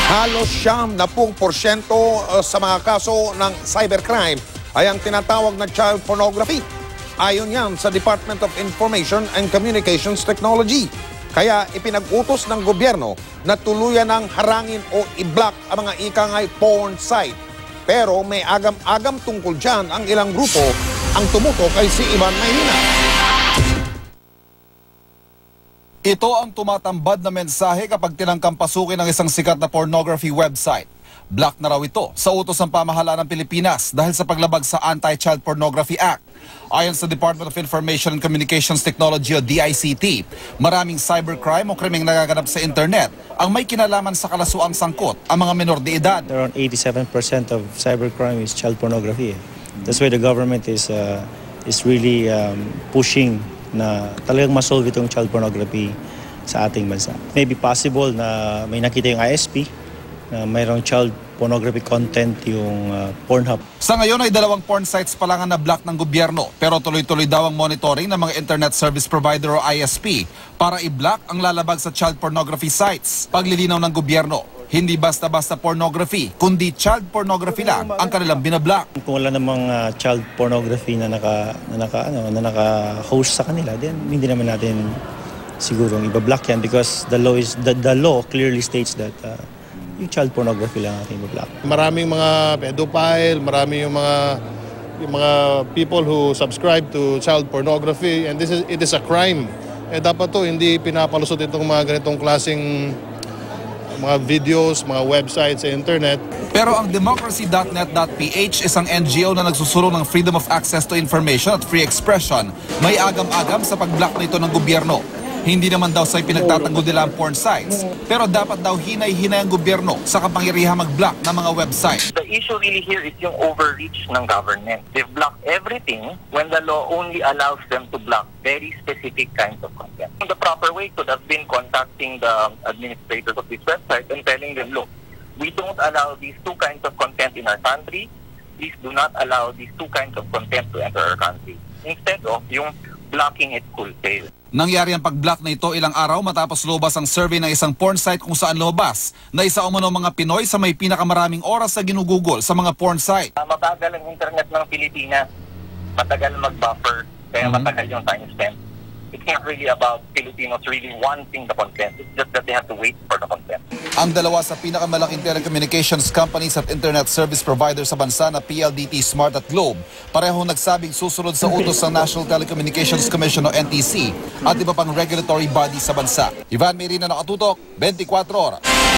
Halos 70% sa mga kaso ng cybercrime ay ang tinatawag na child pornography. Ayon yan sa Department of Information and Communications Technology. Kaya ipinag-utos ng gobyerno na tuluyan ng harangin o i-block ang mga ikangay porn site. Pero may agam-agam tungkol dyan ang ilang grupo. Ang tumutok ay si Ivan Maynila. Ito ang tumatambad na mensahe kapag tinangkang pasukin ng isang sikat na pornography website. Block na raw ito sa utos ng pamahalaan ng Pilipinas dahil sa paglabag sa Anti-Child Pornography Act. Ayon sa Department of Information and Communications Technology o DICT, maraming cybercrime o krimeng nagaganap sa internet ang may kinalaman sa kalasuang sangkot ang mga menor de edad. Around 87% of cybercrime is child pornography. That's why the government is really pushing na talagang masolve itong child pornography sa ating bansa. Maybe possible na may nakita yung ISP na mayroong child pornography content yung Pornhub. Sa ngayon ay 2 porn sites pa lang ang na-block ng gobyerno pero tuloy-tuloy daw ang monitoring ng mga Internet Service Provider o ISP para i-block ang lalabag sa child pornography sites. Paglilinaw ng gobyerno, hindi basta-basta pornography, kundi child pornography lang ang kanilang binablock. Kung wala namang child pornography na naka-host sa kanila, then hindi naman natin sigurong ibablock yan because the law clearly states that yung child pornography lang ating ibablock. Maraming mga pedophile, maraming yung mga people who subscribe to child pornography and it is a crime. Dapat to hindi pinapalusot itong mga ganitong klaseng mga videos, mga websites sa internet. Pero ang democracy.net.ph, isang NGO na nagsusulong ng freedom of access to information at free expression, may agam-agam sa pag-block na ito ng gobyerno. Hindi naman daw sa pinagtatanggol nila ang porn sites, pero dapat daw hinay-hinay ang gobyerno sa kapangyarihang mag-block ng mga website. The issue really here is yung overreach ng government. They've blocked everything when the law only allows them to block very specific kinds of content. The proper way could have been contacting the administrators of this website and telling them, look, we don't allow these 2 kinds of content in our country. Please do not allow these 2 kinds of content to enter our country. Instead of yung blocking it wholesale. Nangyari ang pag-block na ito ilang araw matapos lumabas ang survey ng isang porn site kung saan lumabas na isa umano mga Pinoy sa may pinakamaraming oras sa ginugugol sa mga porn site. Mabagal ang internet ng Pilipinas, matagal mag-buffer, kaya matagal yung time spent. It's not really about Filipinos really wanting the content. It's just that they have to wait for the content. Ang dalawa sa pinakamalaking telecommunications companies at internet service provider sa bansa na PLDT, Smart at Globe, parehong nagsabing susunod sa utos ng National Telecommunications Commission o NTC at iba pang regulatory body sa bansa. Ivan Mayrina, nakatutok, 24 oras.